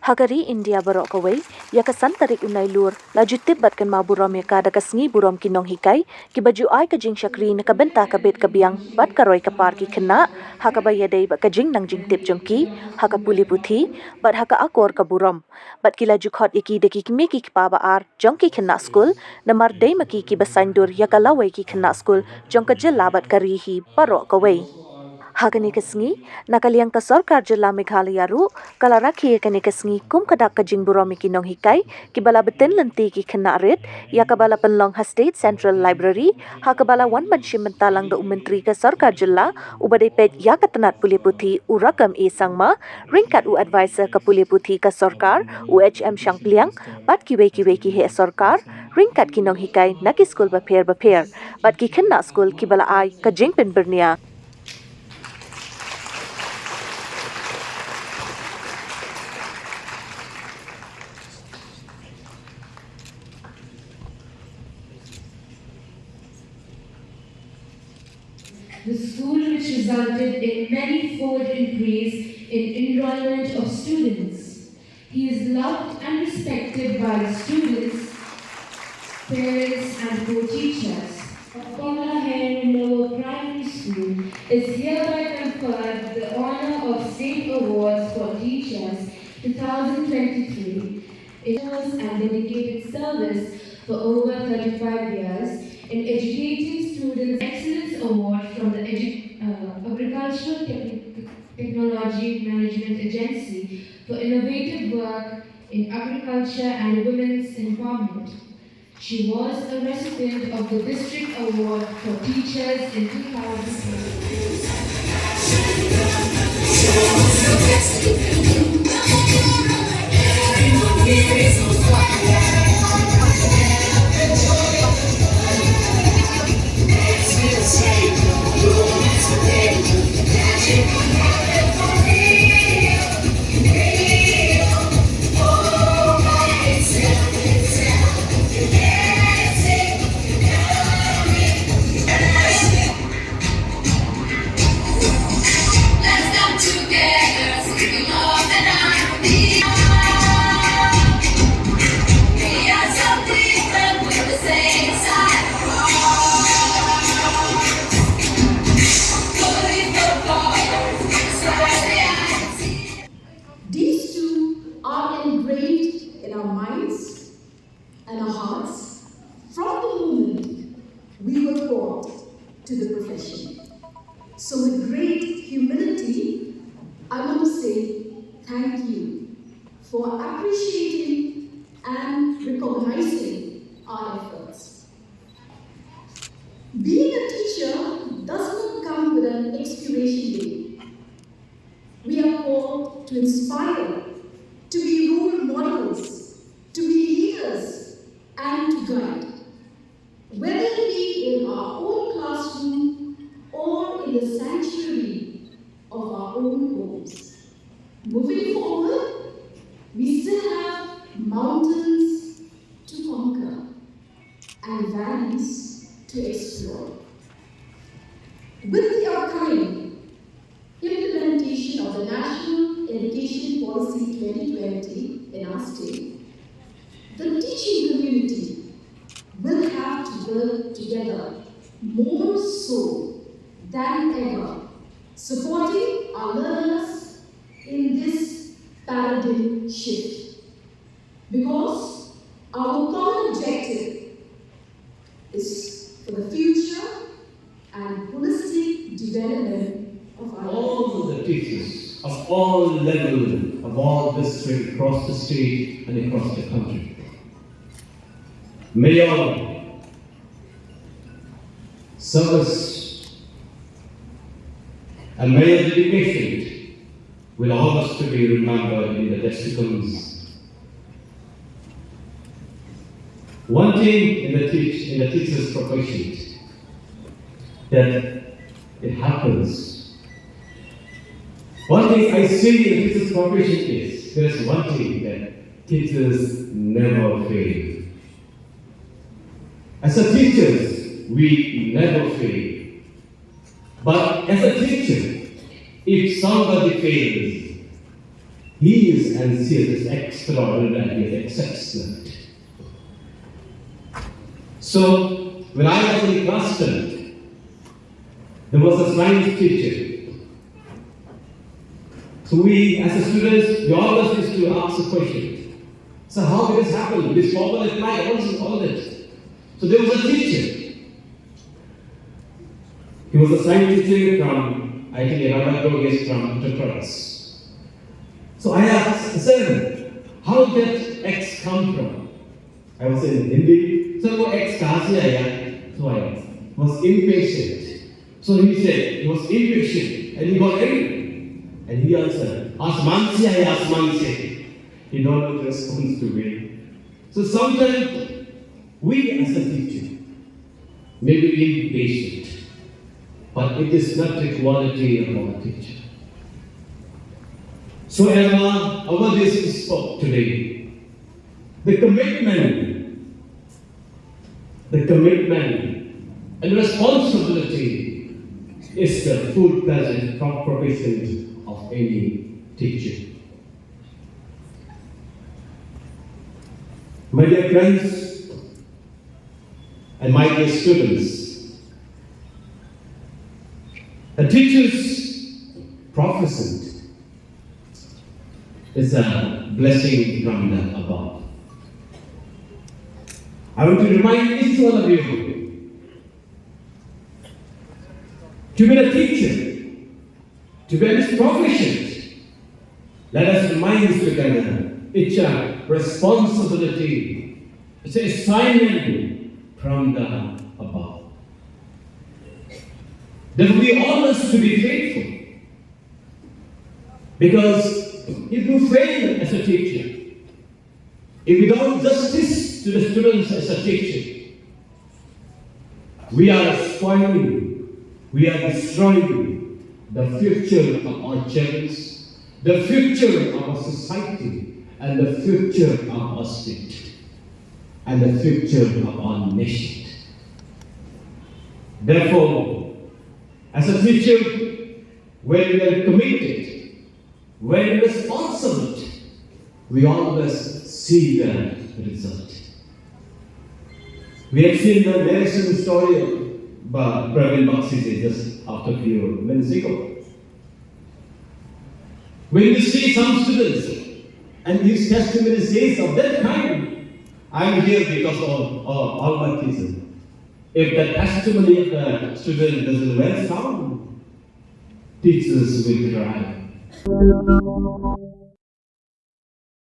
Hagari India baroh kawei, yakasan tarik nailur, laju tibat kynmaw burom yaka da sngi burom ki Nonghikai, ki baju ai ka jingshakri na ka bynta ka bet ka biang, bat ka roi ka par ki Khynnah, haka bayadei ba ka jing nang jinhtip jongki, haka pule puthi, bat haka akor ka burom, bat ki laju khot yaki deki Kmie ki Kiba ar, Jong ki Khynnah skul, namar dei maki Kiba Saiñ Dur yaka Lawei ki Khynnah skul, Jong ka jylla bat ka rihi baroh kawei. Hagani kasngi, nakaliang ka sorkar jylla Meghalaya ru, kala rakhi kani kasngi kum kadak ka jing burom ki Nonghikai, ki bala betin lenti ki Khynnah rit, ya ka bala penlong ha State Central Library, ha ka bala wan banshim mentalang da menteri ka sorkar jylla, ubadai pej ya ka tenat pule puthi u Rakam A sangma, ringkat u advisor ka pule puthi ka sorkar, u HM Shangpliang, bat ki wei ki he sorkar, ringkat ki Nonghikai na ki skul baper, bat ki Khynnah skul ki bala ai ka jing pen bernia. The school which resulted in many-fold increase in enrollment of students. He is loved and respected by students, parents and co-teachers. Upon the Hen Lower Primary School is hereby conferred the honor of State Awards for Teachers 2023. It was and dedicated service for over 35 years in educating students. Excellence Award from the Agricultural Technology Management Agency for innovative work in agriculture and women's empowerment. She was a recipient of the District Award for Teachers in 2000. These two are engraved in our minds and our hearts from the moment we were brought to the profession. So with great humility, I want to say thank you for appreciating and recognizing our efforts. Being a teacher does not come with an expiration date. We are called to inspire, to be role models, to be leaders, and to guide. Whether it be in our own classroom or in the sanctuary of our own homes. Moving forward, we still have mountains to conquer and valleys to explore. With the upcoming implementation of the National Education Policy 2020 in our state, the teaching community will have to work together more so than ever, supporting our learners in this paradigm shift. Because our common objective is for the future and holistic development of our all the teachers of all levels, of all districts across the state and across the country. May your service and may your dedication will always to be remembered in the testicles. One thing in the teacher's profession that it happens. One thing I see in the teacher's profession is there's one thing that teachers never fail. As a teachers, we never fail. But as a teacher, if somebody fails, he is and she is extraordinary, excellent. So, when I was in class 10, there was a science teacher. So we, as a students, we always used to ask a question. So how did this happen? This formula applied, all that. So there was a teacher. He was a science teacher from, I think, another is from Uttar. So I asked, sir, how did X come from? I was in Hindi. Sir, what X kahan se aaya? So I was impatient. So he said, he was impatient and he got angry. And he answered, Asman se aaya, Asman se. He don't know the response to me. So sometimes we as a teacher may be impatient, but it is not the quality of our teacher. So as our this spoke today, the commitment and responsibility is the full present proposition of any teacher. My dear friends and my dear students, a teacher's profession is a blessing from the above. I want to remind each one of you to be a teacher, to be a profession. Let us remind together it's a responsibility, it's an assignment from the above. That we always to be faithful. Because if you fail as a teacher, if you don't justice to the students as a teacher, we are spoiling, we are destroying the future of our children, the future of our society, and the future of our state, and the future of our nation. Therefore, as a teacher, when we are committed, when responsible, we always see the result. We have seen the narration story of Praveen Bakshi just after a few minutes ago. When we see some students and his testimony says of that kind, I am here because of all my teachers. If the testimony of the student doesn't well sound, teachers will cry.